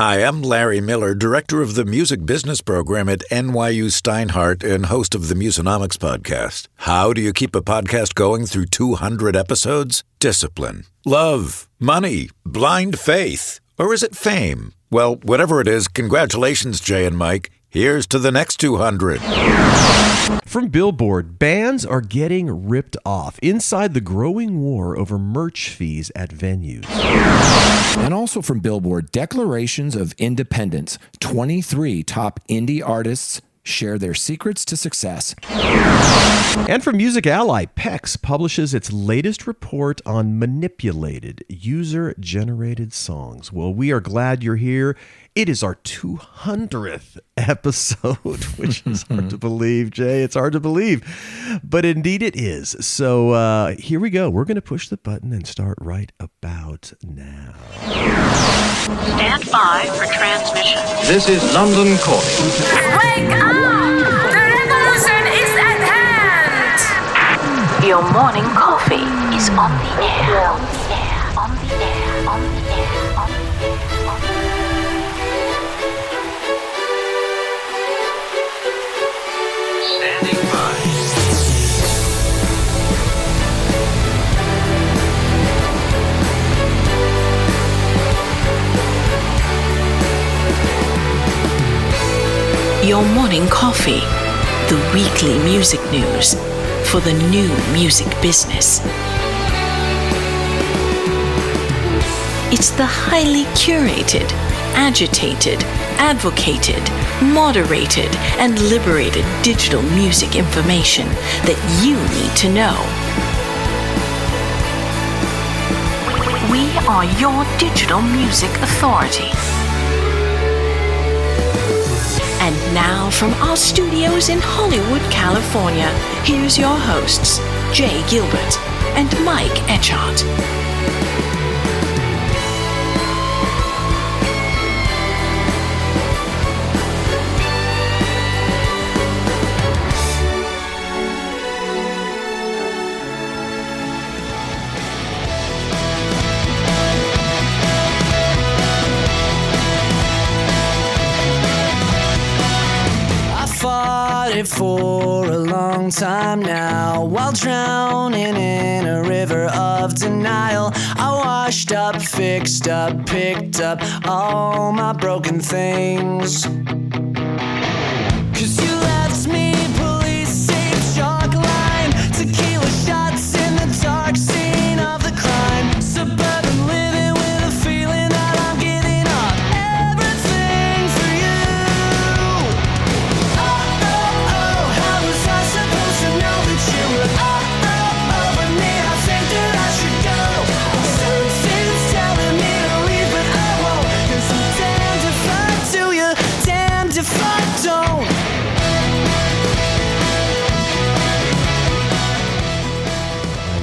Hi, I'm Larry Miller, director of the music business program at NYU Steinhardt and host of the Musonomics podcast. How do you keep a podcast going through 200 episodes? Discipline, love, money, blind faith, or is it fame? Well, whatever it is, congratulations, Jay and Mike. Here's to the next 200. From Billboard, bands are getting ripped off inside the growing war over merch fees at venues. And also from Billboard, declarations of independence. 23 top indie artists share their secrets to success. And from Music Ally, PEX publishes its latest report on manipulated, user-generated songs. Well, we are glad you're here. It is our 200th episode, which is hard to believe, Jay. It's hard to believe, but indeed it is. So here we go. We're going to push the button and start right about now. Stand by for transmission. This is London calling. Wake up! The revolution is at hand! Your morning coffee is on the air. On the air. On the air. On the air. On the air. Standing by. Your morning coffee, the weekly music news for the new music business. It's the highly curated, agitated, advocated, moderated, and liberated digital music information that you need to know. We are your digital music authority. And now from our studios in Hollywood, California, here's your hosts, Jay Gilbert and Mike Etchart. For a long time now, while drowning in a river of denial, I washed up, fixed up, picked up all my broken things. 'Cause you left me police safe chalk line, tequila shots in the dark scene of the crime, suburban living with a feeling that I'm giving up everything for you.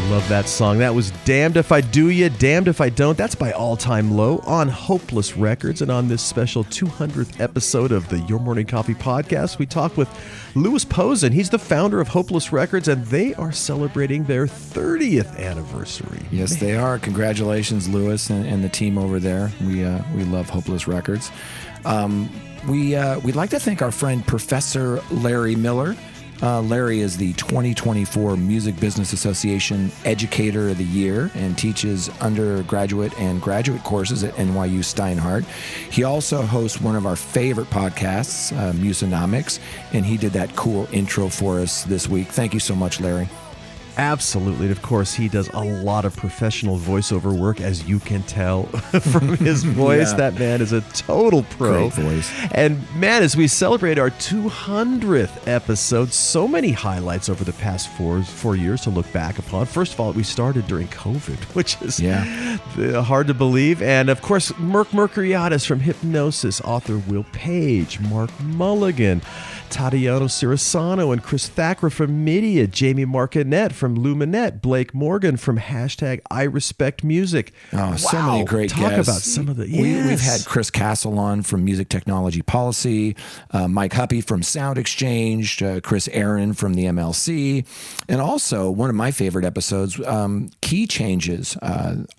Love that song. That was Damned If I Do Ya, Damned If I Don't. That's by All Time Low on Hopeless Records. And on this special 200th episode of the Your Morning Coffee podcast, we talk with Louis Posen. He's the founder of Hopeless Records, and they are celebrating their 30th anniversary. Yes, they are. Congratulations, Louis and the team over there. We love Hopeless Records. We'd like to thank our friend Professor Larry Miller. Larry is the 2024 Music Business Association Educator of the Year and teaches undergraduate and graduate courses at NYU Steinhardt. He also hosts one of our favorite podcasts, Musonomics, and he did that cool intro for us this week. Thank you so much, Larry. Absolutely. And of course, he does a lot of professional voiceover work, as you can tell from his voice. Yeah. That man is a total pro. Great voice. And man, as we celebrate our 200th episode, so many highlights over the past four years to look back upon. First of all, we started during COVID, which is hard to believe. And of course, Merck Mercuriadis from Hypnosis, author Will Page, Mark Mulligan, Tatiano Cirisano, and Chris Thacker from Media, Jamie Marcanet from from Luminette, Blake Morgan from #IRespectMusic. Oh, so many great Talk guests. about some of the We've had Chris Castle on from Music Technology Policy, Mike Huppy from Sound Exchange, Chris Aaron from the MLC, and also one of my favorite episodes, Key Changes,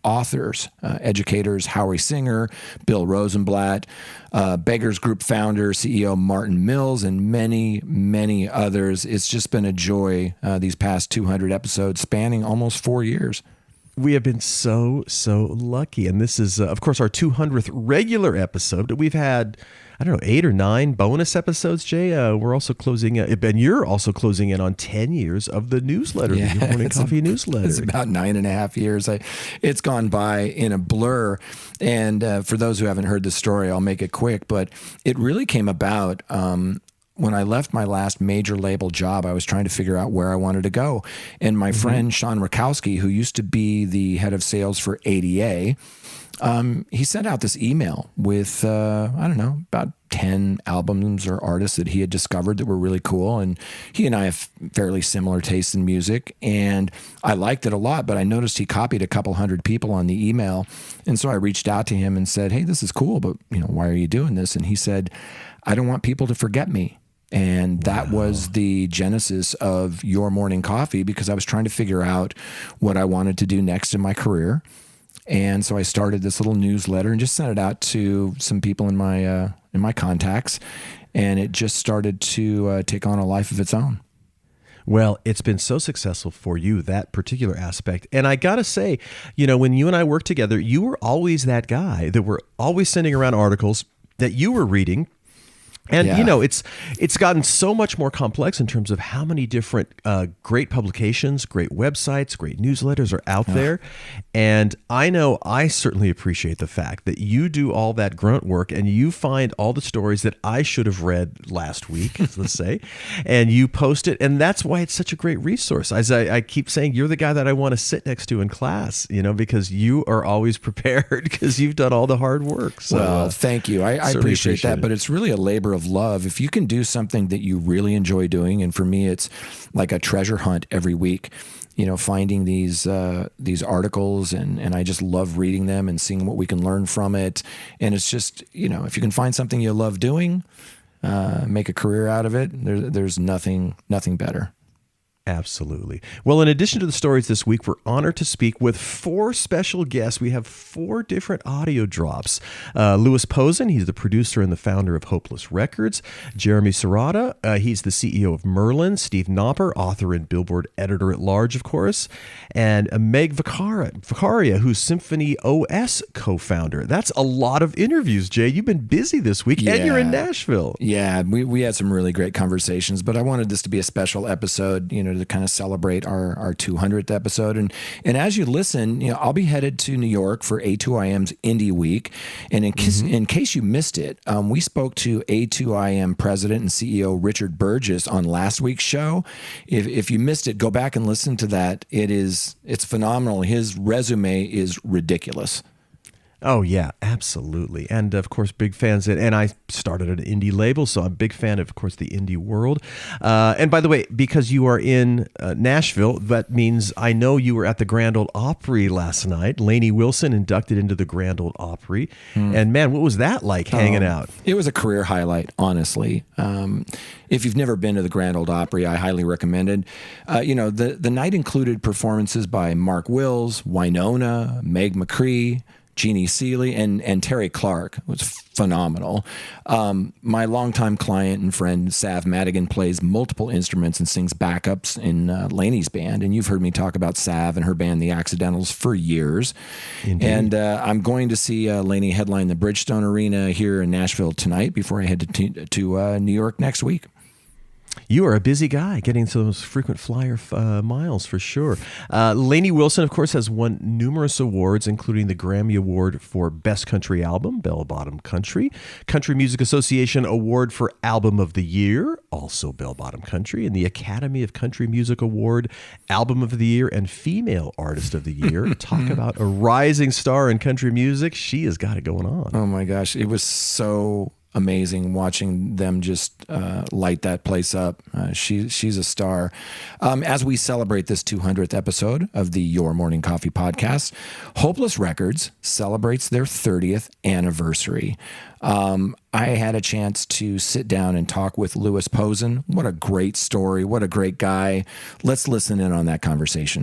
authors, educators, Howie Singer, Bill Rosenblatt, Beggars Group founder, CEO Martin Mills, and many, many others. It's just been a joy these past 200 episodes spanning almost 4 years. We have been so lucky. And this is, of course, our 200th regular episode. We've had, 8 or 9 bonus episodes, Jay. We're also closing, and you're also closing in on 10 years of the newsletter, the Your Morning Coffee newsletter. It's about 9.5 years. It's gone by in a blur. And for those who haven't heard the story, I'll make it quick. But it really came about when I left my last major label job. I was trying to figure out where I wanted to go. And my friend, Sean Rakowski, who used to be the head of sales for ADA, he sent out this email with, about 10 albums or artists that he had discovered that were really cool. And he and I have fairly similar tastes in music. And I liked it a lot, but I noticed he copied a couple hundred people on the email. And so I reached out to him and said, hey, this is cool, but why are you doing this? And he said, I don't want people to forget me. And that was the genesis of Your Morning Coffee, because I was trying to figure out what I wanted to do next in my career. And so I started this little newsletter and just sent it out to some people in my contacts, and it just started to take on a life of its own. Well, it's been so successful for you, that particular aspect. And I got to say, when you and I worked together, you were always that guy that were always sending around articles that you were reading. And, it's gotten so much more complex in terms of how many different great publications, great websites, great newsletters are out there. And I know I certainly appreciate the fact that you do all that grunt work and you find all the stories that I should have read last week, let's say, and you post it. And that's why it's such a great resource. As I keep saying, you're the guy that I want to sit next to in class, because you are always prepared because you've done all the hard work. So, well, thank you. I appreciate that, but it's really a labor of love. If you can do something that you really enjoy doing, and for me, it's like a treasure hunt every week, finding these articles, and I just love reading them and seeing what we can learn from it. And it's just, if you can find something you love doing, make a career out of it, there's nothing better. Absolutely. Well, in addition to the stories this week, we're honored to speak with 4 special guests. We have 4 different audio drops. Louis Posen, he's the producer and the founder of Hopeless Records. Jeremy Sirota, he's the CEO of Merlin. Steve Knopper, author and Billboard editor-at-large, of course. And Megh Vakharian, who's SymphonyOS co-founder. That's a lot of interviews, Jay. You've been busy this week, and you're in Nashville. Yeah, we had some really great conversations, but I wanted this to be a special episode, to kind of celebrate our 200th episode. And as you listen, I'll be headed to New York for A2IM's Indie Week. And in case you missed it, we spoke to A2IM president and CEO Richard Burgess on last week's show. If you missed it, go back and listen to that. It's phenomenal. His resume is ridiculous. Oh, yeah, absolutely. And, of course, big fans. And I started an indie label, so I'm a big fan of course, the indie world. And by the way, because you are in Nashville, that means I know you were at the Grand Ole Opry last night. Lainey Wilson inducted into the Grand Ole Opry. And, man, what was that like hanging out? It was a career highlight, honestly. If you've never been to the Grand Ole Opry, I highly recommend it. The night included performances by Mark Wills, Wynonna, Meg McCree, Jeannie Seeley, and Terry Clark. It was phenomenal. My longtime client and friend, Sav Madigan, plays multiple instruments and sings backups in Lainey's band. And you've heard me talk about Sav and her band, The Accidentals, for years. Indeed. And I'm going to see Lainey headline the Bridgestone Arena here in Nashville tonight before I head to New York next week. You are a busy guy, getting to those frequent flyer miles for sure. Lainey Wilson, of course, has won numerous awards, including the Grammy Award for Best Country Album, Bell Bottom Country, Country Music Association Award for Album of the Year, also Bell Bottom Country, and the Academy of Country Music Award, Album of the Year, and Female Artist of the Year. Talk about a rising star in country music. She has got it going on. Oh my gosh, it was so amazing watching them just light that place up. She's a star. As we celebrate this 200th episode of the Your Morning Coffee podcast, Hopeless Records celebrates their 30th anniversary. I had a chance to sit down and talk with Louis Posen. What a great story. What a great guy. Let's listen in on that conversation.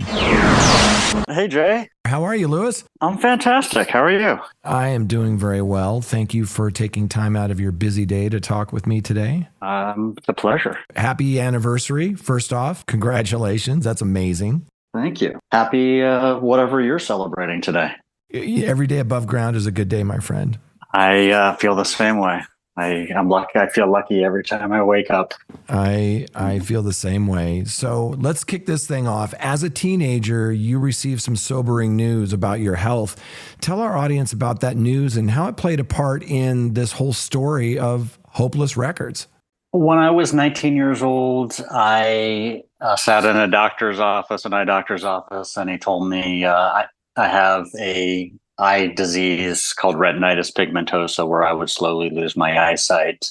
Hey, Jay. How are you, Louis? I'm fantastic. How are you? I am doing very well. Thank you for taking time out of your busy day to talk with me today. It's a pleasure. Happy anniversary, first off. Congratulations. That's amazing. Thank you. Happy whatever you're celebrating today. Every day above ground is a good day, my friend. I feel the same way. I'm lucky. I feel lucky every time I wake up. I feel the same way. So let's kick this thing off. As a teenager, you received some sobering news about your health. Tell our audience about that news and how it played a part in this whole story of Hopeless Records. When I was 19 years old, I sat in a doctor's office, an eye doctor's office, and he told me I have a eye disease called retinitis pigmentosa, where I would slowly lose my eyesight,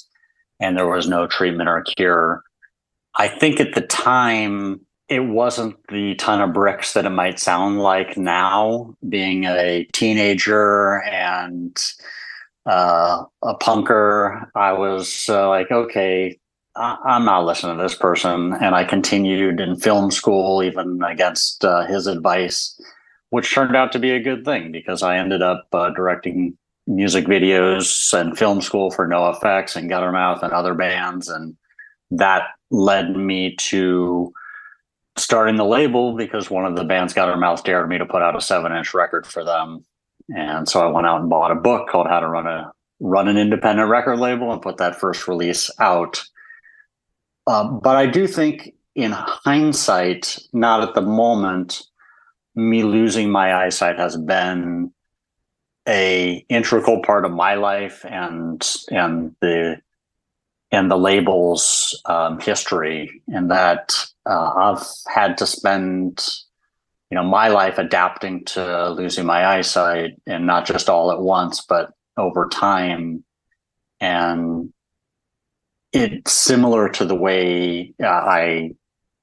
and there was no treatment or cure. I think at the time, it wasn't the ton of bricks that it might sound like now, being a teenager and a punker. I was like, okay, I'm not listening to this person. And I continued in film school, even against his advice, which turned out to be a good thing because I ended up directing music videos and film school for NoFX and Guttermouth and other bands. And that led me to starting the label because one of the bands, Guttermouth, dared me to put out a 7-inch record for them. And so I went out and bought a book called How to Run an Independent Record Label and put that first release out. But I do think in hindsight, not at the moment, me losing my eyesight has been a integral part of my life and the label's history, and that I've had to spend my life adapting to losing my eyesight, and not just all at once, but over time. And it's similar to the way I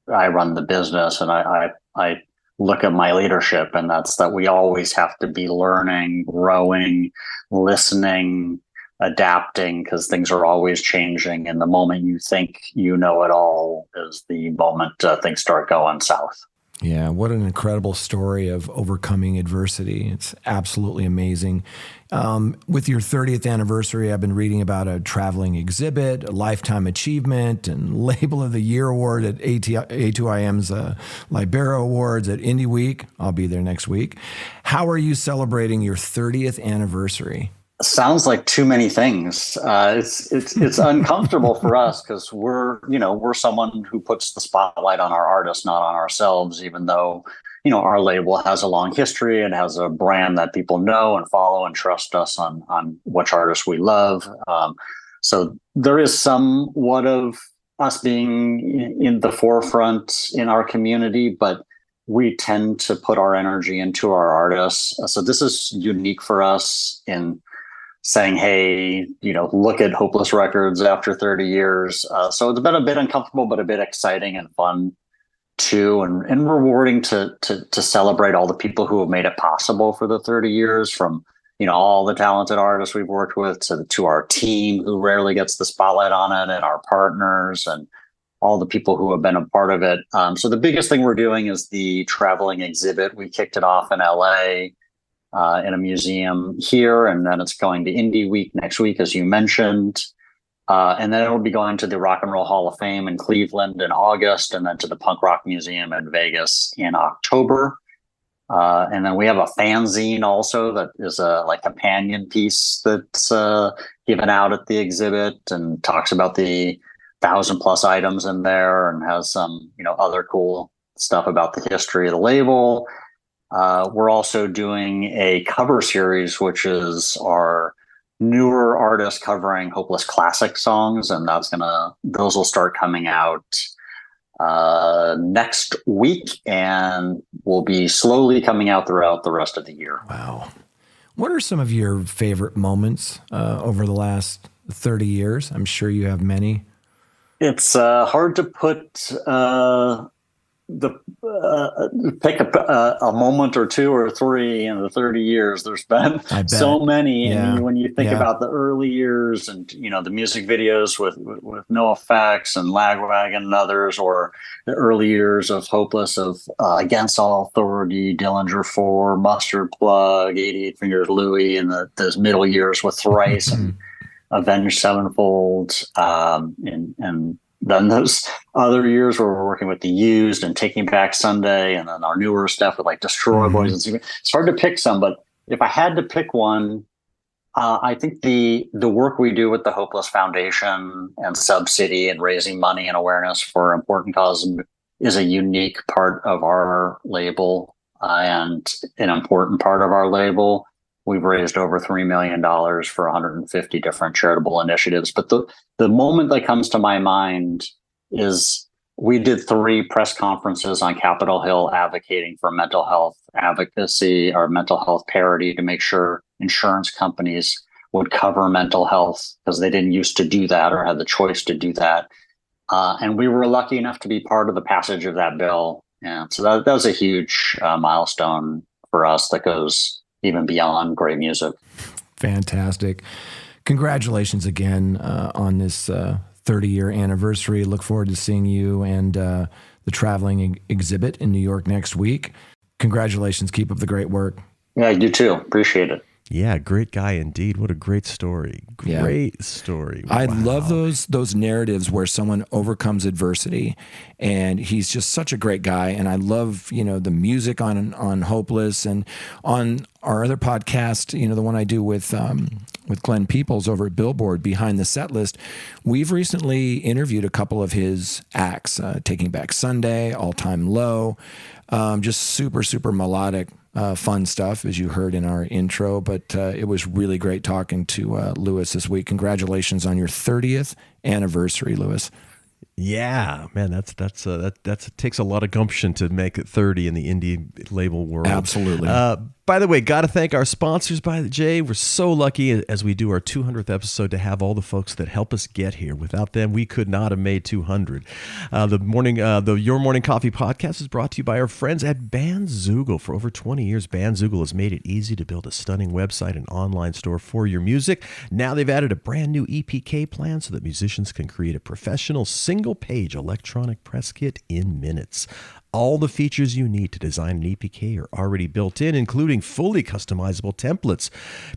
run the business, and I look at my leadership, and that's that we always have to be learning, growing, listening, adapting, because things are always changing. And the moment you think you know it all is the moment things start going south. Yeah, what an incredible story of overcoming adversity. It's absolutely amazing. With your 30th anniversary, I've been reading about a traveling exhibit, a lifetime achievement, and Label of the Year award at A2IM's Libero Awards at Indie Week. I'll be there next week. How are you celebrating your 30th anniversary? Sounds like too many things. It's uncomfortable for us because we're someone who puts the spotlight on our artists, not on ourselves, even though, our label has a long history and has a brand that people know and follow and trust us on which artists we love. So there is somewhat of us being in the forefront in our community, but we tend to put our energy into our artists. So this is unique for us in saying, hey, look at Hopeless Records after 30 years. So it's been a bit uncomfortable, but a bit exciting and fun too, and rewarding to celebrate all the people who have made it possible for the 30 years, from, all the talented artists we've worked with to our team who rarely gets the spotlight on it, and our partners and all the people who have been a part of it. So the biggest thing we're doing is the traveling exhibit. We kicked it off in LA. In a museum here, and then it's going to Indie Week next week, as you mentioned. And then it'll be going to the Rock and Roll Hall of Fame in Cleveland in August, and then to the Punk Rock Museum in Vegas in October. And then we have a fanzine also that is a companion piece that's given out at the exhibit and talks about the 1,000+ items in there, and has some, other cool stuff about the history of the label. We're also doing a cover series, which is our newer artists covering Hopeless classic songs, and those will start coming out next week, and will be slowly coming out throughout the rest of the year. Wow. What are some of your favorite moments over the last 30 years? I'm sure you have many. It's hard to put pick a moment or two or three in the 30 years. There's been so many. Yeah. And when you think about the early years and, the music videos with No Effects and Lagwagon and others, or the early years of Hopeless, of Against All Authority, Dillinger 4, Mustard Plug, 88 Fingers Louie, and those middle years with Thrice and Avenged Sevenfold, and then those other years where we're working with The Used and Taking Back Sunday, and then our newer stuff with like Destroy Boys and Secret. It's hard to pick some, but if I had to pick one, I think the work we do with the Hopeless Foundation and Subsidy and raising money and awareness for important causes is a unique part of our label, and an important part of our label. We've raised over $3 million for 150 different charitable initiatives. But the moment that comes to my mind is we did 3 press conferences on Capitol Hill advocating for mental health advocacy or mental health parity, to make sure insurance companies would cover mental health, because they didn't used to do that or had the choice to do that. And we were lucky enough to be part of the passage of that bill. And so that was a huge milestone for us that goes even beyond great music. Fantastic. Congratulations again on this 30-year anniversary. Look forward to seeing you and the traveling exhibit in New York next week. Congratulations. Keep up the great work. Yeah, you too. Appreciate it. Yeah, great guy indeed. What a great story. Great story. I love those narratives where someone overcomes adversity, and he's just such a great guy. And I love, the music on Hopeless, and on our other podcast, the one I do with Glenn Peoples over at Billboard, Behind the Set List. We've recently interviewed a couple of his acts, Taking Back Sunday, All Time Low, just super, super melodic. Fun stuff, as you heard in our intro, but it was really great talking to Louis this week. Congratulations on your 30th anniversary, Louis. Yeah, man, that takes a lot of gumption to make it 30 in the indie label world. Absolutely. By the way, got to thank our sponsors, Jay. We're so lucky as we do our 200th episode to have all the folks that help us get here. Without them, we could not have made 200. The Your Morning Coffee podcast is brought to you by our friends at Bandzoogle. For over 20 years, Bandzoogle has made it easy to build a stunning website and online store for your music. Now they've added a brand new EPK plan so that musicians can create a professional single-page electronic press kit in minutes. All the features you need to design an EPK are already built in, including fully customizable templates,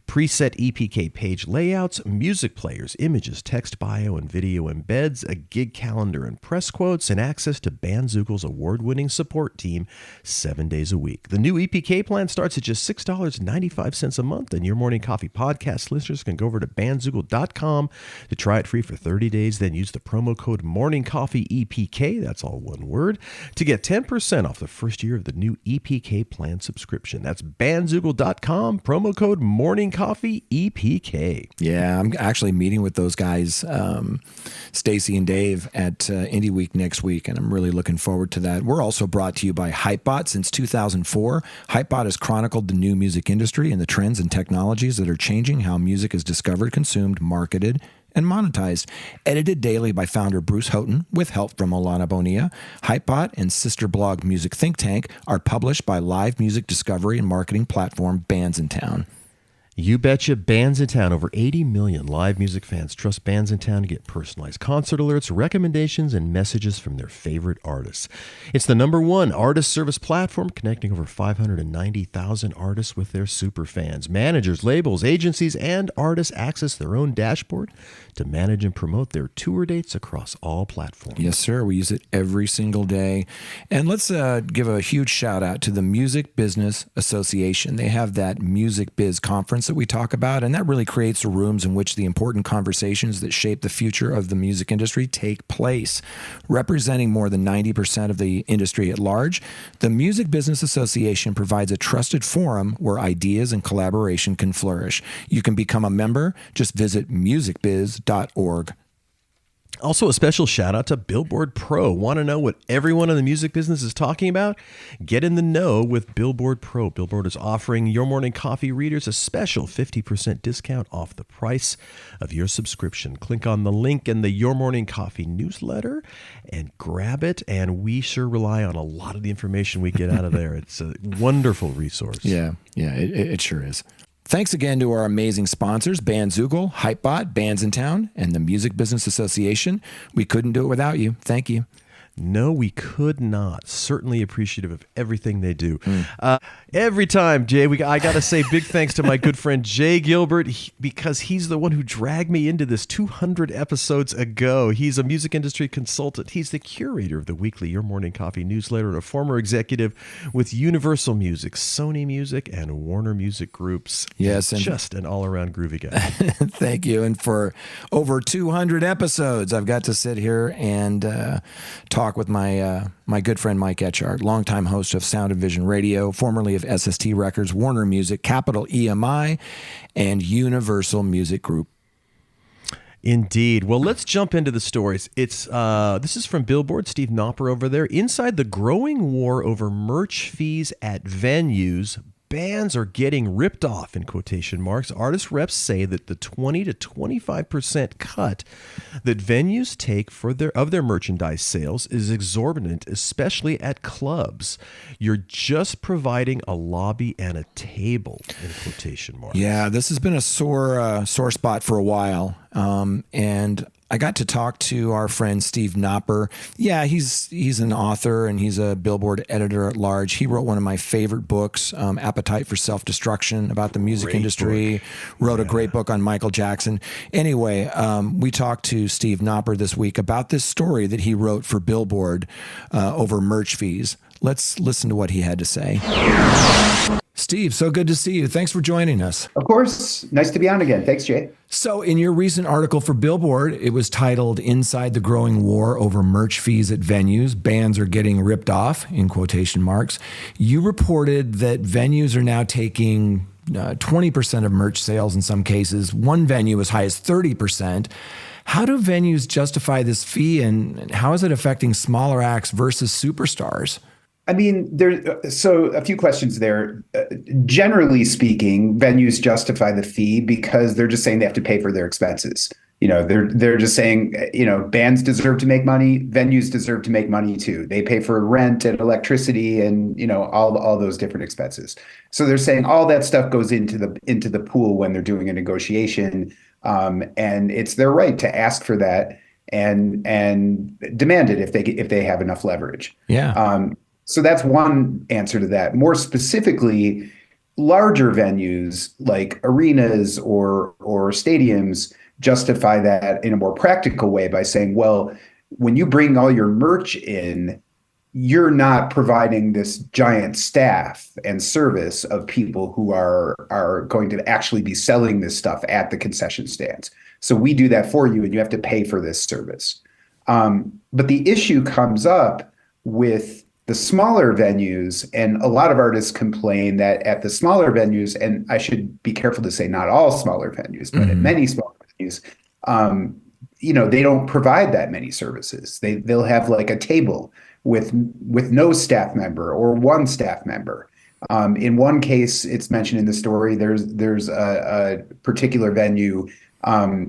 preset EPK page layouts, music players, images, text bio and video embeds, a gig calendar and press quotes, and access to Bandzoogle's award-winning support team 7 days a week. The new EPK plan starts at just $6.95 a month, and Your Morning Coffee podcast listeners can go over to Bandzoogle.com to try it free for 30 days. Then use the promo code MorningCoffeeEPK, that's all one word, to get 10% off the first year of the new EPK plan subscription. That's Bandzoogle.com, promo code MorningCoffeeEPK. Yeah, I'm actually meeting with those guys, Stacy and Dave, at Indie Week next week, and I'm really looking forward to that. We're also brought to you by Hypebot. Since 2004, Hypebot has chronicled the new music industry and the trends and technologies that are changing how music is discovered, consumed, marketed, and monetized. Edited daily by founder Bruce Houghton with help from Olana Bonilla, Hypebot and sister blog Music Think Tank are published by live music discovery and marketing platform Bands in Town. You betcha. Bands in Town. Over 80 million live music fans trust Bands in Town to get personalized concert alerts, recommendations, and messages from their favorite artists. It's the #1 artist service platform connecting over 590,000 artists with their super fans. Managers, labels, agencies, and artists access their own dashboard to manage and promote their tour dates across all platforms. Yes, sir. We use it every single day. And let's give a huge shout out to the Music Business Association. They have that Music Biz conference that we talk about, and that really creates the rooms in which the important conversations that shape the future of the music industry take place. Representing more than 90% of the industry at large, the Music Business Association provides a trusted forum where ideas and collaboration can flourish. You can become a member. Just visit musicbiz.org. Also, a special shout out to Billboard Pro. Want to know what everyone in the music business is talking about? Get in the know with Billboard Pro. Billboard is offering Your Morning Coffee readers a special 50% discount off the price of your subscription. Click on the link in the Your Morning Coffee newsletter and grab it. And we sure rely on a lot of the information we get out of there. It's a wonderful resource. Yeah, it sure is. Thanks again to our amazing sponsors, Bandzoogle, Hypebot, Bands in Town, and the Music Business Association. We couldn't do it without you. Thank you. No, we could not. Certainly appreciative of everything they do. Every time, Jay, I got to say big thanks to my good friend Jay Gilbert because he's the one who dragged me into this 200 episodes ago. He's a music industry consultant. He's the curator of the weekly Your Morning Coffee newsletter and a former executive with Universal Music, Sony Music, and Warner Music Groups. Yes. And just an all-around groovy guy. Thank you. And for over 200 episodes, I've got to sit here and talk with my good friend Mike Etchart, longtime host of Sound and Vision Radio, formerly of SST Records, Warner Music, Capital EMI, and Universal Music Group. Indeed. Well, let's jump into the stories. This is from Billboard, Steve Knopper over there. Inside the growing war over merch fees at venues, bands are getting ripped off, in quotation marks. Artist reps say that the 20 to 25% cut that venues take of their merchandise sales is exorbitant, especially at clubs. You're just providing a lobby and a table, in quotation marks. Yeah, this has been a sore spot for a while. And I got to talk to our friend Steve Knopper. Yeah, he's an author and he's a Billboard editor at large. He wrote one of my favorite books, Appetite for Self-Destruction, about the music industry. Wrote a great book on Michael Jackson. Anyway, we talked to Steve Knopper this week about this story that he wrote for Billboard over merch fees. Let's listen to what he had to say. Steve, so good to see you. Thanks for joining us. Of course. Nice to be on again. Thanks, Jay. So in your recent article for Billboard, it was titled Inside the Growing War Over Merch Fees at Venues, Bands Are Getting Ripped Off, in quotation marks. You reported that venues are now taking 20% of merch sales in some cases, one venue as high as 30%. How do venues justify this fee, and how is it affecting smaller acts versus superstars? I mean, so a few questions there. Generally speaking, venues justify the fee because they're just saying they have to pay for their expenses. You know, they're just saying, you know, bands deserve to make money, venues deserve to make money too. They pay for rent and electricity and, you know, all those different expenses. So they're saying all that stuff goes into the pool when they're doing a negotiation, and it's their right to ask for that and demand it if they have enough leverage. Yeah. So that's one answer to that. More specifically, larger venues like arenas or stadiums justify that in a more practical way by saying, well, when you bring all your merch in, you're not providing this giant staff and service of people who are going to actually be selling this stuff at the concession stands. So we do that for you, and you have to pay for this service. But the issue comes up with the smaller venues, and a lot of artists complain that at the smaller venues, and I should be careful to say not all smaller venues, but at many smaller venues, you know, they don't provide that many services. They'll have like a table with no staff member or one staff member. In one case, it's mentioned in the story, there's a particular venue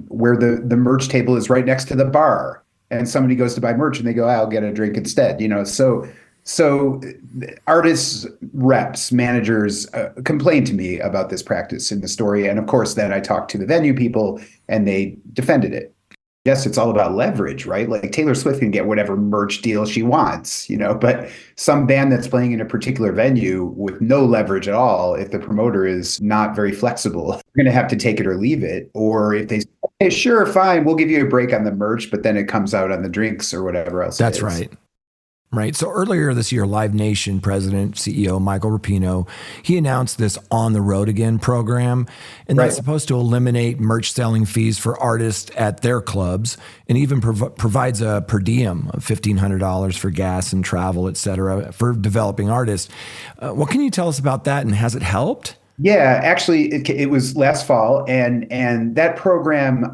where the merch table is right next to the bar, and somebody goes to buy merch and they go, I'll get a drink instead, you know. So artists, reps, managers complained to me about this practice in the story. And of course, then I talked to the venue people and they defended it. Yes, it's all about leverage, right? Like Taylor Swift can get whatever merch deal she wants, you know, but some band that's playing in a particular venue with no leverage at all, if the promoter is not very flexible, they're going to have to take it or leave it. Or if they say, hey, sure, fine, we'll give you a break on the merch, but then it comes out on the drinks or whatever else. That's right. Right. So earlier this year, Live Nation president, CEO Michael Rapino, he announced this On the Road Again program, and that's supposed to eliminate merch selling fees for artists at their clubs, and even provides a per diem of $1,500 for gas and travel, et cetera, for developing artists. What can you tell us about that, and has it helped? Yeah, actually, it was last fall, and that program,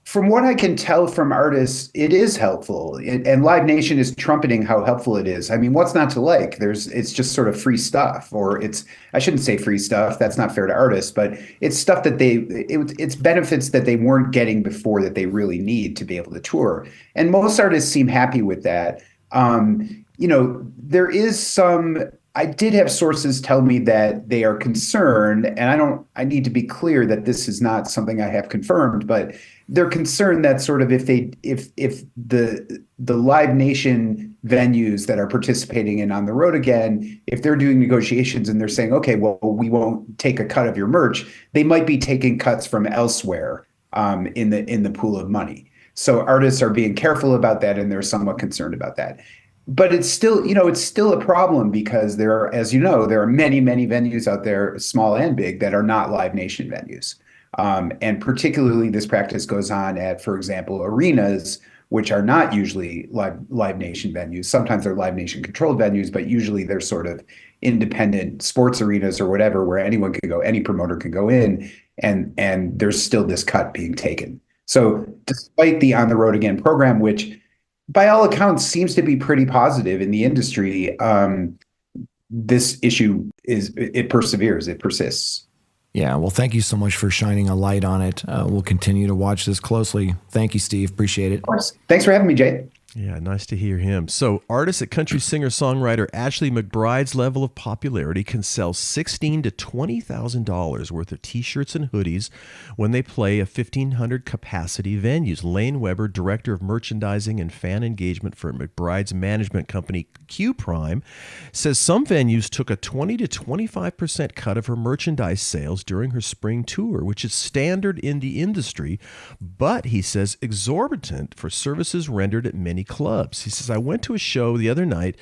from what I can tell from artists, it is helpful, and Live Nation is trumpeting how helpful it is. I mean, what's not to like? It's just sort of free stuff, or I shouldn't say free stuff. That's not fair to artists, but it's stuff that it's benefits that they weren't getting before that they really need to be able to tour, and most artists seem happy with that. There is some. I did have sources tell me that they are concerned, and I need to be clear that this is not something I have confirmed, but they're concerned that sort of if the Live Nation venues that are participating in On the Road Again, if they're doing negotiations and they're saying, okay, well, we won't take a cut of your merch, they might be taking cuts from elsewhere in the pool of money. So artists are being careful about that, and they're somewhat concerned about that. But it's still a problem because there are many, many venues out there, small and big, that are not Live Nation venues. And particularly this practice goes on at, for example, arenas, which are not usually Live Nation venues. Sometimes they're Live Nation controlled venues, but usually they're sort of independent sports arenas or whatever, where anyone can go, any promoter can go in, and there's still this cut being taken. So despite the On the Road Again program, which by all accounts seems to be pretty positive in the industry, this issue it perseveres, it persists. Yeah, well, thank you so much for shining a light on it. We'll continue to watch this closely. Thank you, Steve. Appreciate it. Of course. Thanks for having me, Jay. Yeah, nice to hear him. So, artists at country singer-songwriter Ashley McBride's level of popularity can sell $16,000 to $20,000 worth of T-shirts and hoodies when they play a 1,500 capacity venues. Lane Weber, director of merchandising and fan engagement for McBride's management company Q Prime, says some venues took a 20 to 25% cut of her merchandise sales during her spring tour, which is standard in the industry, but he says exorbitant for services rendered at many clubs. He says, I went to a show the other night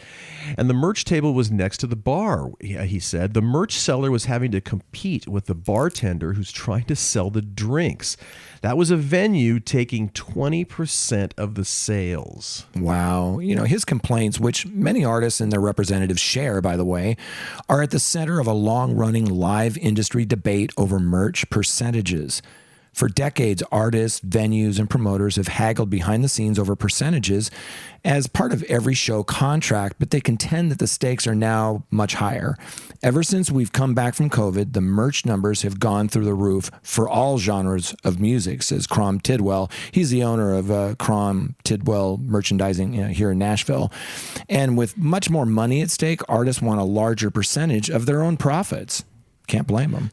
and the merch table was next to the bar. He said the merch seller was having to compete with the bartender who's trying to sell the drinks. That was a venue taking 20% of the sales. Wow. His complaints, which many artists and their representatives share, by the way, are at the center of a long-running live industry debate over merch percentages. For decades, artists, venues, and promoters have haggled behind the scenes over percentages as part of every show contract, but they contend that the stakes are now much higher. Ever since we've come back from COVID, the merch numbers have gone through the roof for all genres of music, says Crom Tidwell. He's the owner of Crom Tidwell Merchandising here in Nashville. And with much more money at stake, artists want a larger percentage of their own profits. Can't blame them.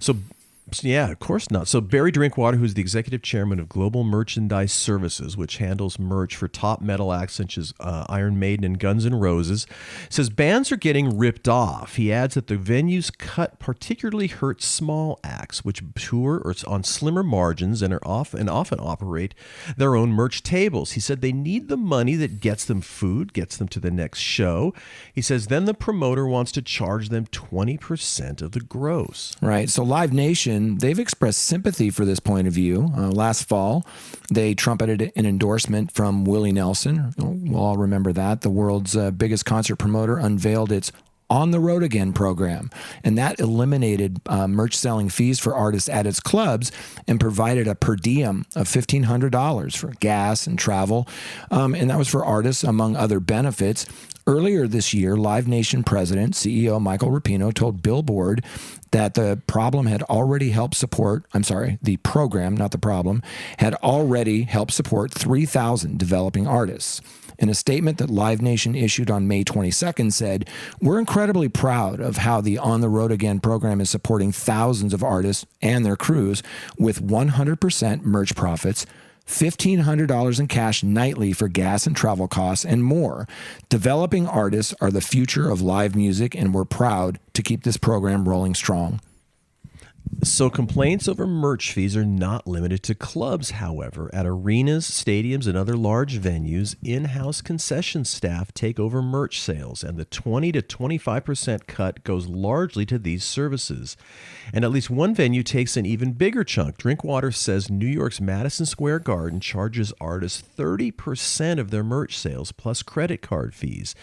Yeah, of course not. So Barry Drinkwater, who's the executive chairman of Global Merchandise Services, which handles merch for top metal acts such as Iron Maiden and Guns N' Roses, says bands are getting ripped off. He adds that the venues cut particularly hurt small acts, which tour or on slimmer margins and often operate their own merch tables. He said they need the money that gets them food, gets them to the next show. He says then the promoter wants to charge them 20% of the gross. Right. So Live Nation, they've expressed sympathy for this point of view. Last fall, they trumpeted an endorsement from Willie Nelson. We'll all remember that. The world's biggest concert promoter unveiled its On the Road Again program, and that eliminated merch selling fees for artists at its clubs and provided a per diem of $1,500 for gas and travel, and that was for artists, among other benefits. Earlier this year, Live Nation president, CEO Michael Rapino, told Billboard that the program, had already helped support 3,000 developing artists. In a statement that Live Nation issued on May 22nd said, we're incredibly proud of how the On the Road Again program is supporting thousands of artists and their crews with 100% merch profits, $1,500 in cash nightly for gas and travel costs, and more. Developing artists are the future of live music, and we're proud to keep this program rolling strong. So complaints over merch fees are not limited to clubs, however. At arenas, stadiums, and other large venues, in-house concession staff take over merch sales, and the 20 to 25% cut goes largely to these services. And at least one venue takes an even bigger chunk. Drinkwater says New York's Madison Square Garden charges artists 30% of their merch sales plus credit card fees.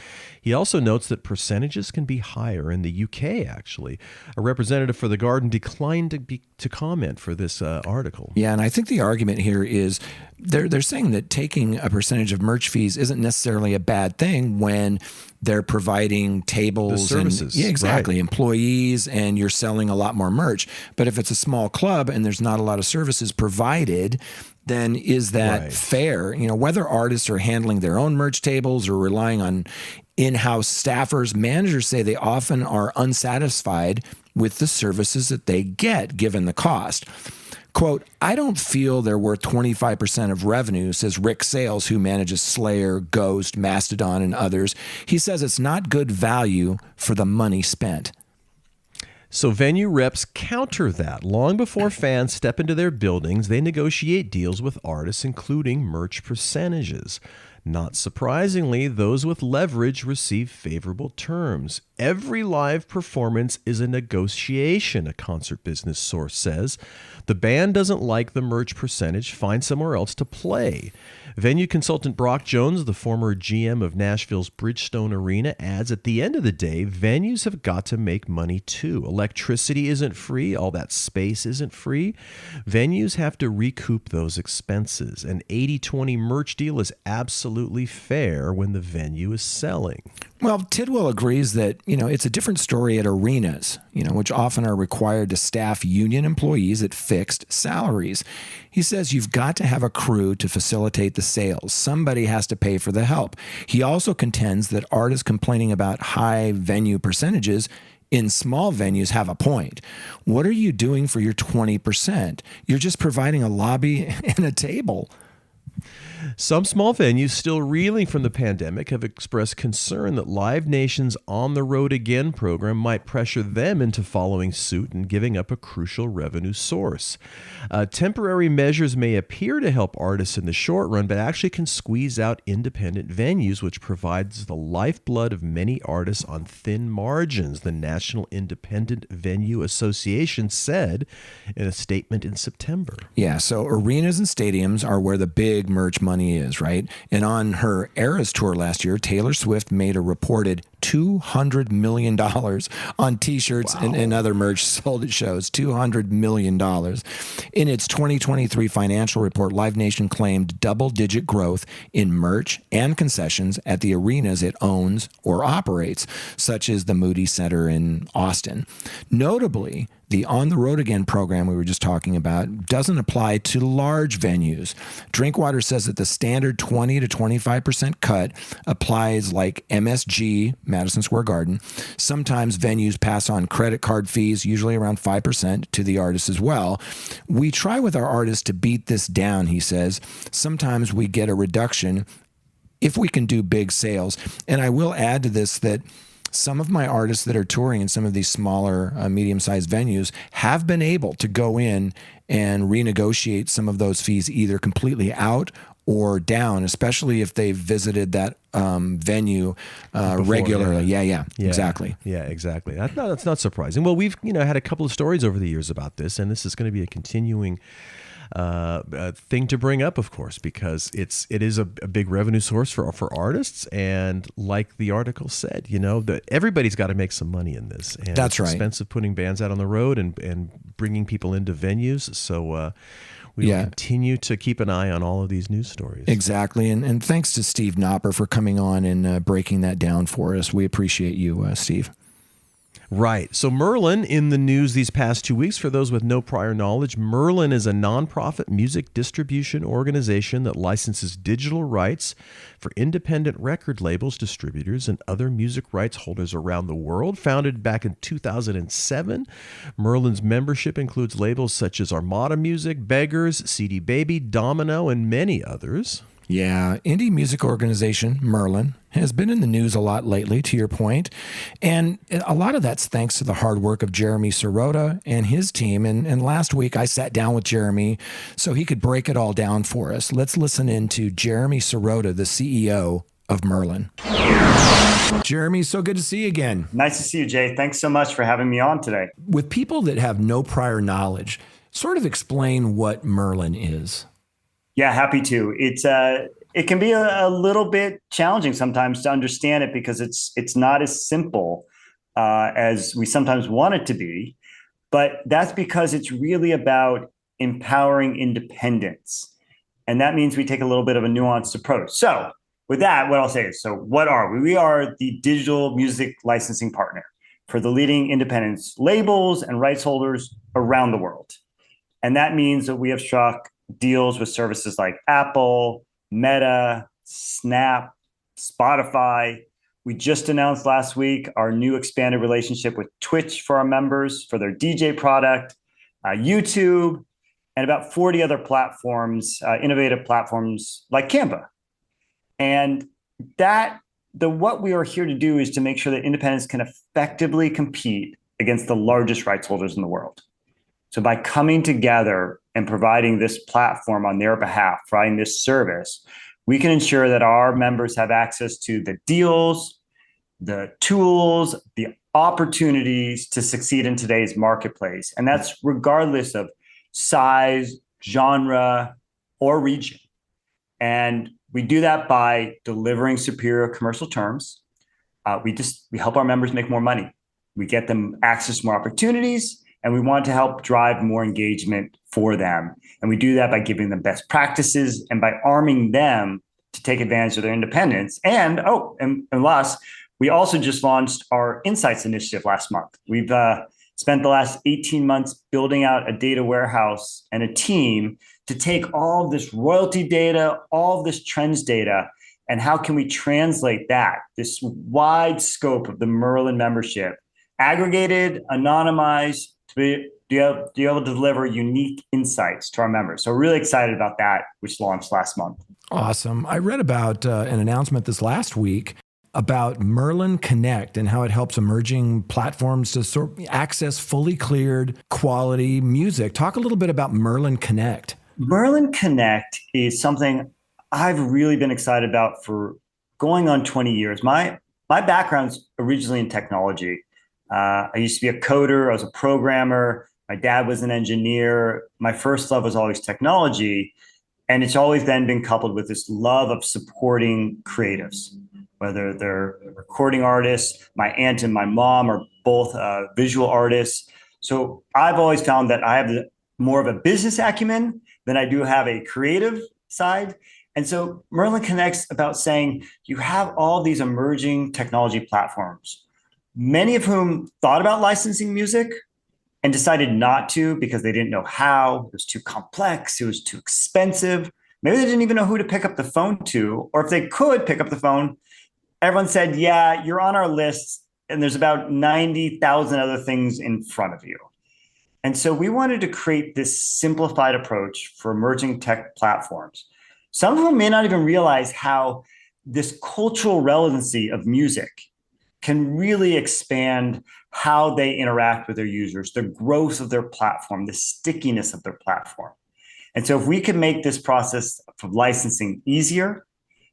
He also notes that percentages can be higher in the UK, actually. A representative for the Garden declined to comment for this article. Yeah, and I think the argument here is they're saying that taking a percentage of merch fees isn't necessarily a bad thing when they're providing tables, the services, and yeah, exactly, right. Employees, and you're selling a lot more merch. But if it's a small club and there's not a lot of services provided, then is that right. fair? You know, whether artists are handling their own merch tables or relying on in-house staffers, managers say they often are unsatisfied with the services that they get given the cost. Quote, I don't feel they're worth 25% of revenue, says Rick Sales, who manages Slayer, Ghost, Mastodon, and others. He says it's not good value for the money spent. So venue reps counter that. Long before fans step into their buildings, they negotiate deals with artists, including merch percentages. Not surprisingly, those with leverage receive favorable terms. Every live performance is a negotiation, a concert business source says. The band doesn't like the merch percentage, find somewhere else to play. Venue consultant Brock Jones, the former GM of Nashville's Bridgestone Arena, adds at the end of the day, venues have got to make money too. Electricity isn't free. All that space isn't free. Venues have to recoup those expenses. An 80-20 merch deal is absolutely fair when the venue is selling. Well, Tidwell agrees that, it's a different story at arenas, which often are required to staff union employees at fixed salaries. He says you've got to have a crew to facilitate the sales. Somebody has to pay for the help. He also contends that artists complaining about high venue percentages in small venues have a point. What are you doing for your 20%? You're just providing a lobby and a table. Some small venues still reeling from the pandemic have expressed concern that Live Nation's On the Road Again program might pressure them into following suit and giving up a crucial revenue source. Temporary measures may appear to help artists in the short run, but actually can squeeze out independent venues, which provides the lifeblood of many artists on thin margins, the National Independent Venue Association said in a statement in September. Yeah, so arenas and stadiums are where the big merch money is, right? And on her Eras tour last year, Taylor Swift made a reported $200 million on T-shirts and other merch sold at shows. $200 million. In its 2023 financial report, Live Nation claimed double-digit growth in merch and concessions at the arenas it owns or operates, such as the Moody Center in Austin. Notably, the On the Road Again program we were just talking about doesn't apply to large venues. Drinkwater says that the standard 20 to 25% cut applies like MSG, Madison Square Garden. Sometimes venues pass on credit card fees, usually around 5%, to the artists as well. We try with our artists to beat this down, he says. Sometimes we get a reduction if we can do big sales. And I will add to this that some of my artists that are touring in some of these smaller, medium-sized venues have been able to go in and renegotiate some of those fees either completely out or down, especially if they've visited that venue regularly. Yeah, exactly. Yeah, exactly. That's not surprising. Well, we've had a couple of stories over the years about this, and this is going to be a continuing thing to bring up, of course, because it is a big revenue source for artists, and like the article said, that everybody's got to make some money in this. And that's right. It's expensive putting bands out on the road and bringing people into venues. So we will continue to keep an eye on all of these news stories. Exactly, and thanks to Steve Knopper for coming on and breaking that down for us. We appreciate you, Steve. Right. So Merlin in the news these past 2 weeks. For those with no prior knowledge, Merlin is a nonprofit music distribution organization that licenses digital rights for independent record labels, distributors, and other music rights holders around the world. Founded back in 2007, Merlin's membership includes labels such as Armada Music, Beggars, CD Baby, Domino, and many others. Yeah, indie music organization Merlin has been in the news a lot lately, to your point. And a lot of that's thanks to the hard work of Jeremy Sirota and his team. And last week I sat down with Jeremy so he could break it all down for us. Let's listen in to Jeremy Sirota, the CEO of Merlin. Jeremy, so good to see you again. Nice to see you, Jay. Thanks so much for having me on today. With people that have no prior knowledge, sort of explain what Merlin is. Yeah, happy to. It can be a little bit challenging sometimes to understand it because it's not as simple as we sometimes want it to be. But that's because it's really about empowering independence. And that means we take a little bit of a nuanced approach. So with that, what I'll say is, so what are we? We are the digital music licensing partner for the leading independent labels and rights holders around the world. And that means that we have struck deals with services like Apple, Meta, Snap, Spotify. We just announced last week our new expanded relationship with Twitch for our members for their DJ product, YouTube, and about 40 other platforms, innovative platforms like Canva. And what we are here to do is to make sure that independents can effectively compete against the largest rights holders in the world. So by coming together and providing this platform on their behalf, providing this service, we can ensure that our members have access to the deals, the tools, the opportunities to succeed in today's marketplace. And that's regardless of size, genre, or region. And we do that by delivering superior commercial terms. We help our members make more money. We get them access to more opportunities, and we want to help drive more engagement for them. And we do that by giving them best practices and by arming them to take advantage of their independence. And last, we also just launched our Insights initiative last month. We've spent the last 18 months building out a data warehouse and a team to take all of this royalty data, all of this trends data, and how can we translate that, this wide scope of the Merlin membership, aggregated, anonymized, to be able to deliver unique insights to our members. So we're really excited about that, which launched last month. Awesome. I read about an announcement this last week about Merlin Connect and how it helps emerging platforms to access fully cleared quality music. Talk a little bit about Merlin Connect. Merlin Connect is something I've really been excited about for going on 20 years. My background's originally in technology. I used to be a coder. I was a programmer. My dad was an engineer. My first love was always technology. And it's always then been coupled with this love of supporting creatives, whether they're recording artists. My aunt and my mom are both visual artists. So I've always found that I have more of a business acumen than I do have a creative side. And so Merlin Connect's about saying you have all these emerging technology platforms, many of whom thought about licensing music and decided not to because they didn't know how. It was too complex. It was too expensive. Maybe they didn't even know who to pick up the phone to. Or if they could pick up the phone, everyone said, yeah, you're on our list, and there's about 90,000 other things in front of you. And so we wanted to create this simplified approach for emerging tech platforms. Some of them may not even realize how this cultural relevancy of music can really expand how they interact with their users, the growth of their platform, the stickiness of their platform. And so if we can make this process of licensing easier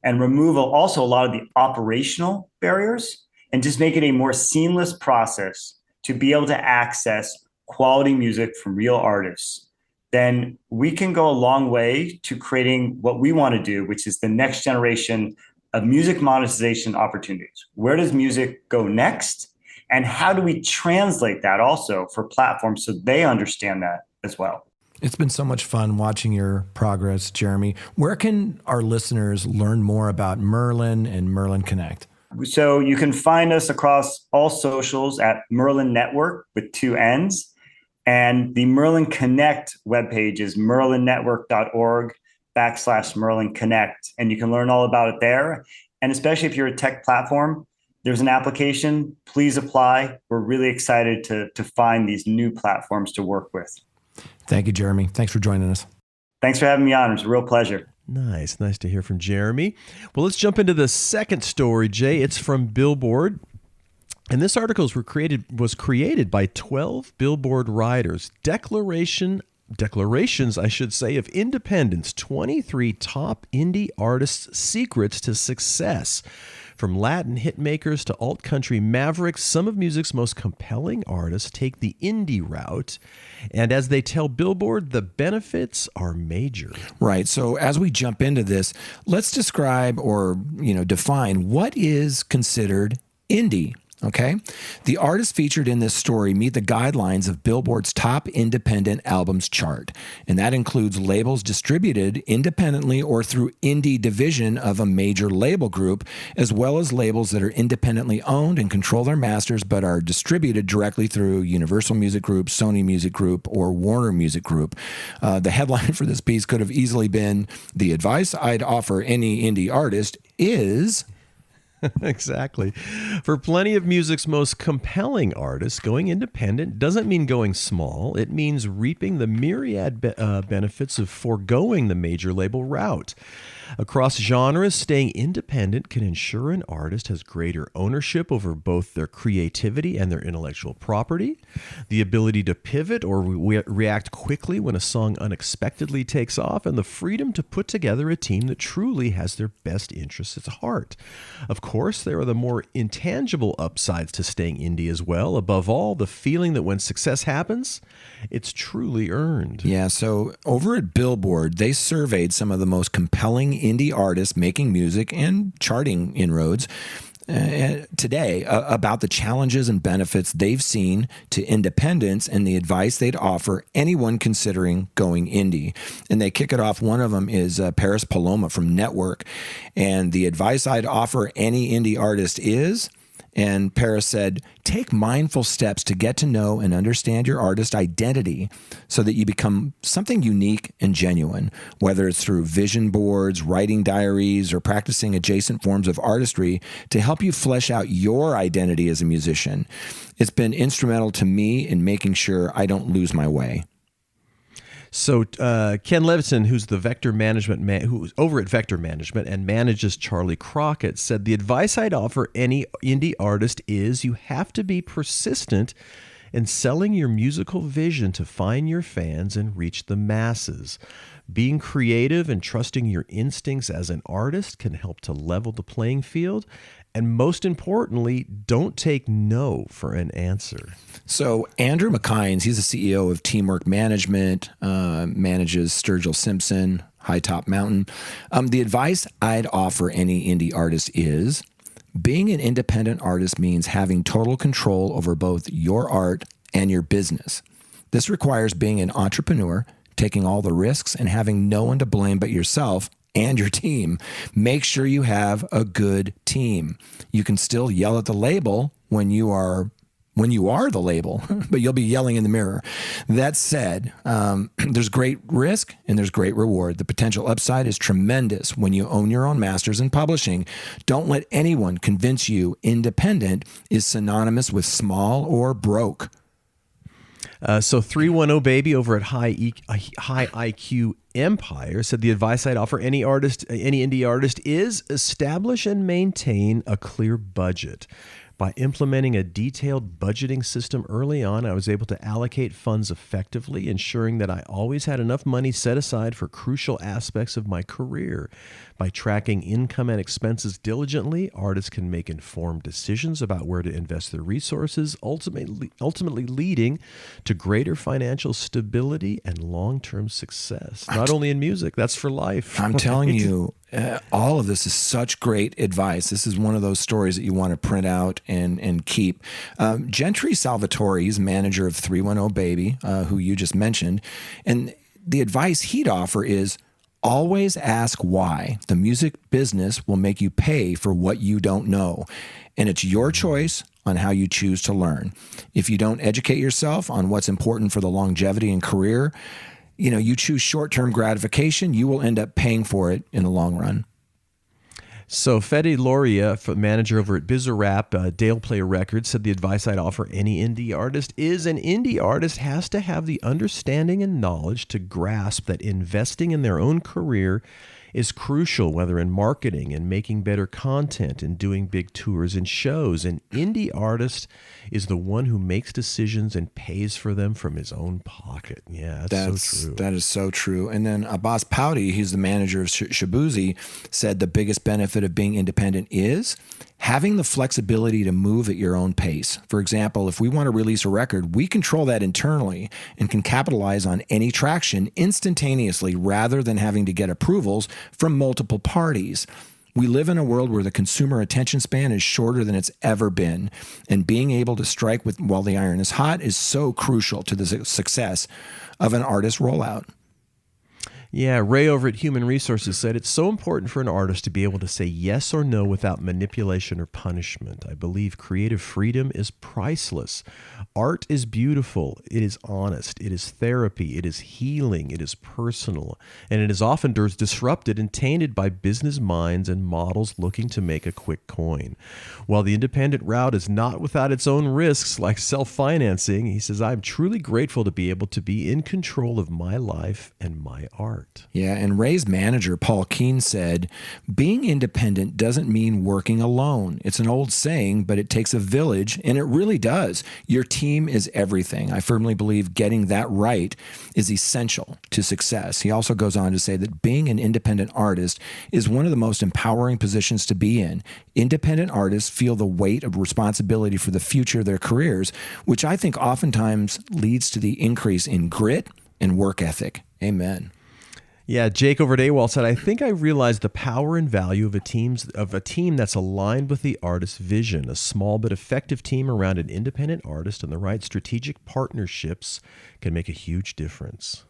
and remove also a lot of the operational barriers and just make it a more seamless process to be able to access quality music from real artists, then we can go a long way to creating what we want to do, which is the next generation of music monetization opportunities. Where does music go next? And how do we translate that also for platforms so they understand that as well? It's been so much fun watching your progress, Jeremy. Where can our listeners learn more about Merlin and Merlin Connect? So you can find us across all socials at Merlin Network with 2 N's. And the Merlin Connect webpage is merlinnetwork.org/Merlin Connect. And you can learn all about it there. And especially if you're a tech platform, there's an application. Please apply. We're really excited to find these new platforms to work with. Thank you, Jeremy. Thanks for joining us. Thanks for having me on. It was a real pleasure. Nice to hear from Jeremy. Well, let's jump into the second story, Jay. It's from Billboard. And this article was created by 12 Billboard writers. Declarations, I should say, of independence. 23 top indie artists' secrets to success. From Latin hitmakers to alt-country mavericks, some of music's most compelling artists take the indie route. And as they tell Billboard, the benefits are major. Right. So as we jump into this, let's describe or define what is considered indie. Okay. The artists featured in this story meet the guidelines of Billboard's top independent albums chart. And that includes labels distributed independently or through indie division of a major label group, as well as labels that are independently owned and control their masters, but are distributed directly through Universal Music Group, Sony Music Group, or Warner Music Group. The headline for this piece could have easily been, "The advice I'd offer any indie artist is..." Exactly. For plenty of music's most compelling artists, going independent doesn't mean going small. It means reaping the myriad benefits of foregoing the major label route. Across genres, staying independent can ensure an artist has greater ownership over both their creativity and their intellectual property, the ability to pivot or react quickly when a song unexpectedly takes off, and the freedom to put together a team that truly has their best interests at heart. Of course, there are the more intangible upsides to staying indie as well. Above all, the feeling that when success happens, it's truly earned. Yeah, so over at Billboard, they surveyed some of the most compelling indie artists making music and charting inroads today about the challenges and benefits they've seen to independence and the advice they'd offer anyone considering going indie. And they kick it off. One of them is Paris Paloma from Network. And the advice I'd offer any indie artist is... And Paris said, take mindful steps to get to know and understand your artist identity so that you become something unique and genuine, whether it's through vision boards, writing diaries, or practicing adjacent forms of artistry to help you flesh out your identity as a musician. It's been instrumental to me in making sure I don't lose my way. So Ken Levison, who's the Vector Management who's over at Vector Management and manages Charlie Crockett, said the advice I'd offer any indie artist is you have to be persistent in selling your musical vision to find your fans and reach the masses. Being creative and trusting your instincts as an artist can help to level the playing field. And most importantly, don't take no for an answer. So Andrew McKines, he's the CEO of Teamwork Management, manages Sturgill Simpson, High Top Mountain. The advice I'd offer any indie artist is, being an independent artist means having total control over both your art and your business. This requires being an entrepreneur, taking all the risks, and having no one to blame but yourself and your team. Make sure you have a good team. You can still yell at the label when you are the label, but you'll be yelling in the mirror. That said, there's great risk and there's great reward. The potential upside is tremendous when you own your own masters in publishing. Don't let anyone convince you independent is synonymous with small or broke. So 310 Baby over at High IQ Empire said the advice I'd offer any indie artist is establish and maintain a clear budget. By implementing a detailed budgeting system early on, I was able to allocate funds effectively, ensuring that I always had enough money set aside for crucial aspects of my career. By tracking income and expenses diligently, artists can make informed decisions about where to invest their resources, ultimately leading to greater financial stability and long-term success. Not only in music, that's for life. I'm telling you, all of this is such great advice. This is one of those stories that you want to print out and keep. Gentry Salvatore, he's manager of 310 Baby, who you just mentioned. And the advice he'd offer is always ask why. The music business will make you pay for what you don't know. And it's your choice on how you choose to learn. If you don't educate yourself on what's important for the longevity and career, you choose short-term gratification, you will end up paying for it in the long run. So Fede Loria, manager over at Bizarrap, Dale Play Records, said the advice I'd offer any indie artist is an indie artist has to have the understanding and knowledge to grasp that investing in their own career is crucial, whether in marketing and making better content and doing big tours and shows. An indie artist is the one who makes decisions and pays for them from his own pocket. Yeah, that's so true. That is so true. And then Abbas Powdy, he's the manager of Shabuzi, said the biggest benefit of being independent is having the flexibility to move at your own pace. For example, if we want to release a record, we control that internally and can capitalize on any traction instantaneously rather than having to get approvals from multiple parties. We live in a world where the consumer attention span is shorter than it's ever been, and being able to strike while the iron is hot is so crucial to the success of an artist rollout. Yeah, Ray over at Human Resources said it's so important for an artist to be able to say yes or no without manipulation or punishment. I believe creative freedom is priceless. Art is beautiful. It is honest. It is therapy. It is healing. It is personal. And it is often disrupted and tainted by business minds and models looking to make a quick coin. While the independent route is not without its own risks, like self-financing, he says, I'm truly grateful to be able to be in control of my life and my art. Yeah, and Ray's manager, Paul Keene, said, being independent doesn't mean working alone. It's an old saying, but it takes a village, and it really does. Your team is everything. I firmly believe getting that right is essential to success. He also goes on to say that being an independent artist is one of the most empowering positions to be in. Independent artists feel the weight of responsibility for the future of their careers, which I think oftentimes leads to the increase in grit and work ethic. Amen. Yeah, Jake over at AWOL said, I think I realized the power and value of a team that's aligned with the artist's vision. A small but effective team around an independent artist and the right strategic partnerships can make a huge difference.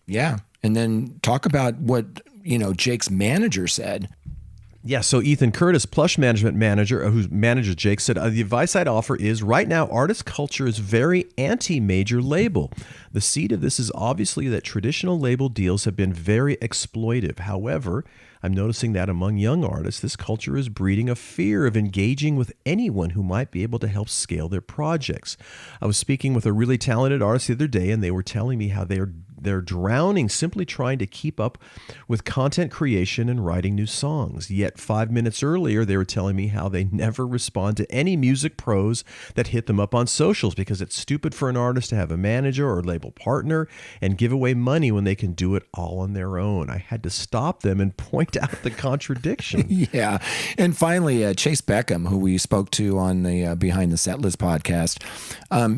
Yeah, and then talk about what, Jake's manager said. Yeah, so Ethan Curtis, Plush Management Manager, who manages Jake, said, the advice I'd offer is right now, artist culture is very anti-major label. The seed of this is obviously that traditional label deals have been very exploitive. However, I'm noticing that among young artists, this culture is breeding a fear of engaging with anyone who might be able to help scale their projects. I was speaking with a really talented artist the other day, and they were telling me how they're drowning simply trying to keep up with content creation and writing new songs. Yet 5 minutes earlier, they were telling me how they never respond to any music pros that hit them up on socials because it's stupid for an artist to have a manager or label partner and give away money when they can do it all on their own. I had to stop them and point out the contradiction. Yeah. And finally, Chase Beckham, who we spoke to on the Behind the Setlist podcast,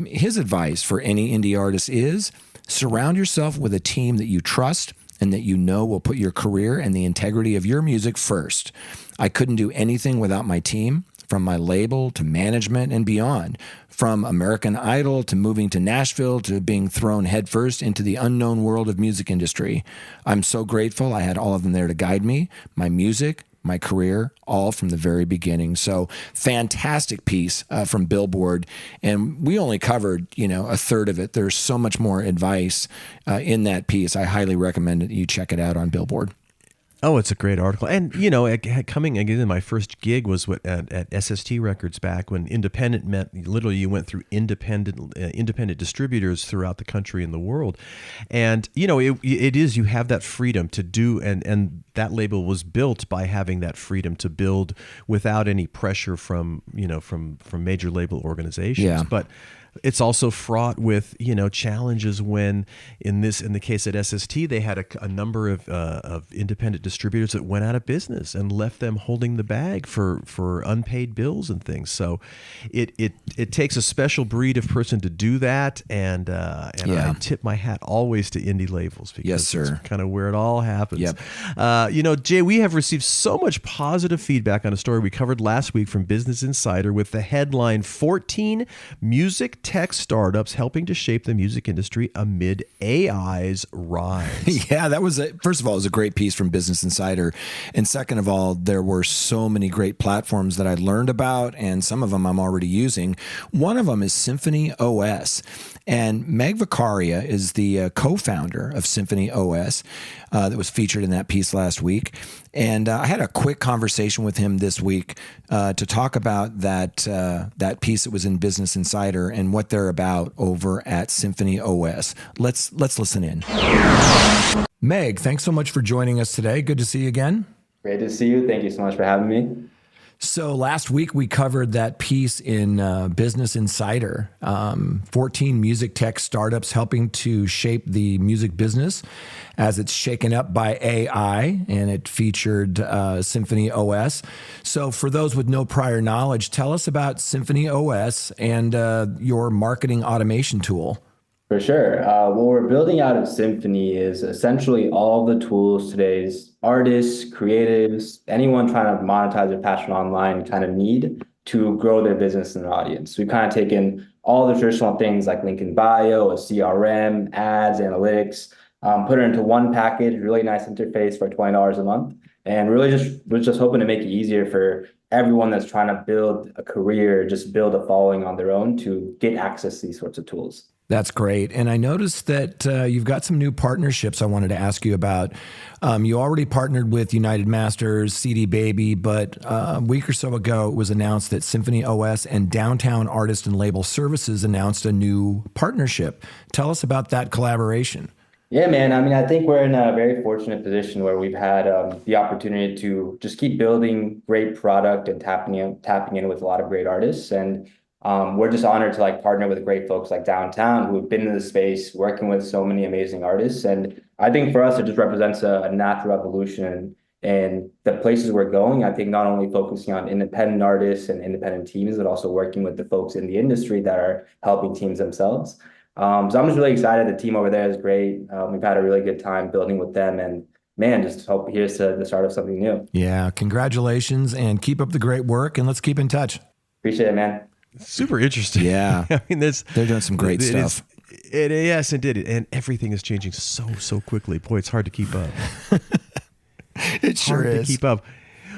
his advice for any indie artist is surround yourself with a team that you trust and that you know will put your career and the integrity of your music first. I couldn't do anything without my team, from my label to management and beyond. From American Idol to moving to Nashville to being thrown headfirst into the unknown world of music industry. I'm so grateful I had all of them there to guide me, my music, my career, all from the very beginning. So fantastic piece from Billboard. And we only covered, a third of it. There's so much more advice in that piece. I highly recommend that you check it out on Billboard. Oh, it's a great article. And, coming again, my first gig was at SST Records back when independent meant literally you went through independent distributors throughout the country and the world. And, it is, you have that freedom to do, and that label was built by having that freedom to build without any pressure from major label organizations. Yeah. But it's also fraught with, challenges when in the case at SST, they had a number of independent distributors that went out of business and left them holding the bag for unpaid bills and things. So it takes a special breed of person to do that. And I tip my hat always to indie labels because yes, sir. It's kind of where it all happens. Yep. Jay, we have received so much positive feedback on a story we covered last week from Business Insider with the headline 14 music tech startups helping to shape the music industry amid AI's rise. Yeah, first of all, it was a great piece from Business Insider. And second of all, there were so many great platforms that I learned about, and some of them I'm already using. One of them is SymphonyOS. And Megh Vakharian is the co-founder of SymphonyOS that was featured in that piece last week. And I had a quick conversation with him this week to talk about that piece that was in Business Insider and what they're about over at SymphonyOS. Let's listen in. Megh, thanks so much for joining us today. Good to see you again. Great to see you. Thank you so much for having me. So last week we covered that piece in Business Insider, 14 music tech startups helping to shape the music business as it's shaken up by AI, and it featured SymphonyOS. So for those with no prior knowledge, tell us about SymphonyOS and your marketing automation tool. For sure. What we're building out of Symphony is essentially all the tools today's artists, creatives, anyone trying to monetize their passion online kind of need to grow their business and audience. We've kind of taken all the traditional things like link in bio, a CRM, ads, analytics, put it into one package, really nice interface for $20 a month. And really we're just hoping to make it easier for everyone that's trying to build a career, just build a following on their own to get access to these sorts of tools. That's great. And I noticed that you've got some new partnerships I wanted to ask you about. You already partnered with United Masters, CD Baby, but a week or so ago it was announced that SymphonyOS and Downtown Artist and Label Services announced a new partnership. Tell us about that collaboration. Yeah, man. I mean, I think we're in a very fortunate position where we've had the opportunity to just keep building great product and tapping in with a lot of great artists. And we're just honored to partner with great folks like Downtown who have been in the space working with so many amazing artists. And I think for us, it just represents a natural evolution in the places we're going. I think not only focusing on independent artists and independent teams, but also working with the folks in the industry that are helping teams themselves. So I'm just really excited. The team over there is great. We've had a really good time building with them, and man, just hope here's to the start of something new. Yeah, congratulations and keep up the great work, and let's keep in touch. Appreciate it, man. Super interesting. Yeah. I mean, they're doing some great stuff. Yes, it did. And everything is changing so quickly. Boy, it's hard to keep up. It sure is. To keep up.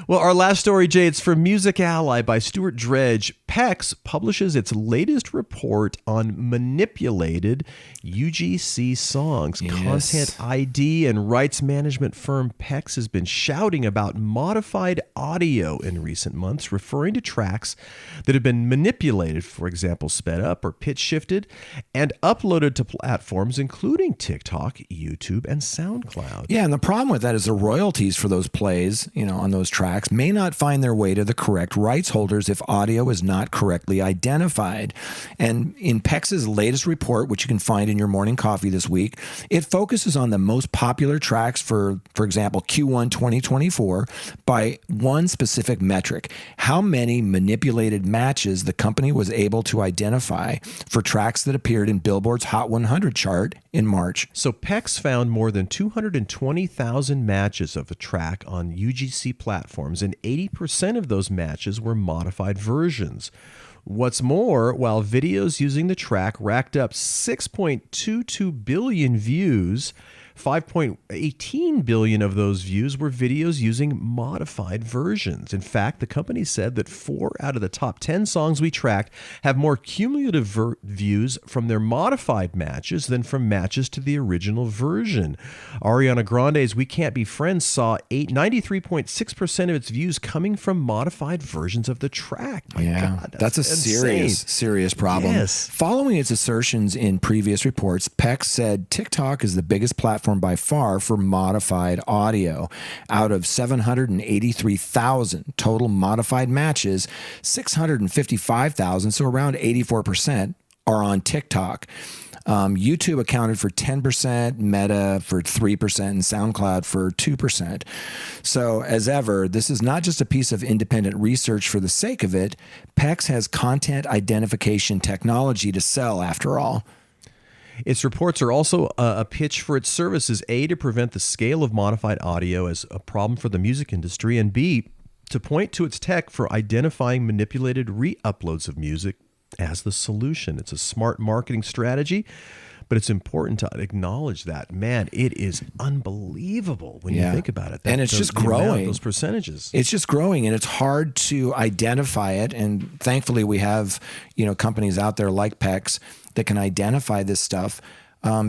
Well, our last story, Jay, it's from Music Ally by Stuart Dredge. PEX publishes its latest report on manipulated UGC songs. Yes. Content ID and rights management firm PEX has been shouting about modified audio in recent months, referring to tracks that have been manipulated, for example, sped up or pitch shifted, and uploaded to platforms including TikTok, YouTube, and SoundCloud. Yeah, and the problem with that is the royalties for those plays, on those tracks may not find their way to the correct rights holders if audio is not correctly identified. And in PEX's latest report, which you can find in your morning coffee this week, it focuses on the most popular tracks for example, Q1 2024 by one specific metric: how many manipulated matches the company was able to identify for tracks that appeared in Billboard's Hot 100 chart in March. So PEX found more than 220,000 matches of a track on UGC platforms, and 80% of those matches were modified versions. What's more, while videos using the track racked up 6.22 billion views, 5.18 billion of those views were videos using modified versions. In fact, the company said that 4 out of the top 10 songs we tracked have more cumulative views from their modified matches than from matches to the original version. Ariana Grande's We Can't Be Friends saw 93.6% of its views coming from modified versions of the track. My God, that's a insane. serious problem. Yes. Following its assertions in previous reports, PEX said TikTok is the biggest platform by far for modified audio. Out of 783,000 total modified matches, 655,000, so around 84%, are on TikTok. YouTube accounted for 10%, Meta for 3%, and SoundCloud for 2%. So as ever, this is not just a piece of independent research for the sake of it. PEX has content identification technology to sell, after all. Its reports are also a pitch for its services, A, to prevent the scale of modified audio as a problem for the music industry, and B, to point to its tech for identifying manipulated re-uploads of music as the solution. It's a smart marketing strategy, but it's important to acknowledge that. Man, it is unbelievable when you think about it. And it's just growing. Those percentages. It's just growing, and it's hard to identify it. And thankfully, we have companies out there like PEX that can identify this stuff,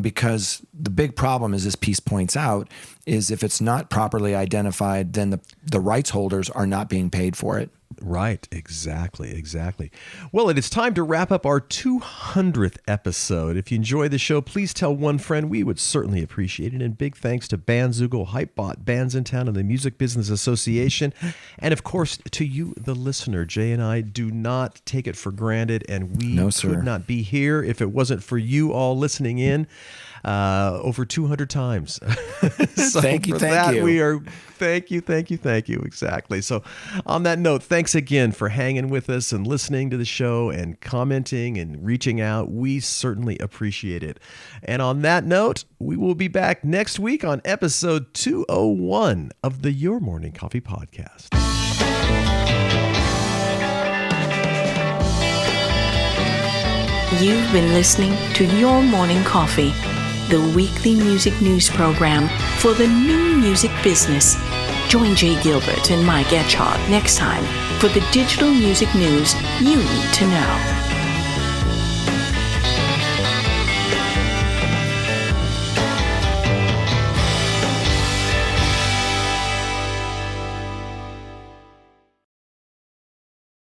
because the big problem, as this piece points out, is if it's not properly identified, then the rights holders are not being paid for it. Right, exactly. Well, it is time to wrap up our 200th episode. If you enjoy the show, please tell one friend. We would certainly appreciate it. And big thanks to Bandzoogle, Hypebot, Bands in Town, and the Music Business Association. And of course, to you, the listener. Jay and I do not take it for granted, and we could not be here if it wasn't for you all listening in. Over 200 times. So thank you. Thank you. Exactly. So on that note, thanks again for hanging with us and listening to the show and commenting and reaching out. We certainly appreciate it. And on that note, we will be back next week on episode 201 of the Your Morning Coffee Podcast. You've been listening to Your Morning Coffee, the weekly music news program for the new music business. Join Jay Gilbert and Mike Etchart next time for the digital music news you need to know.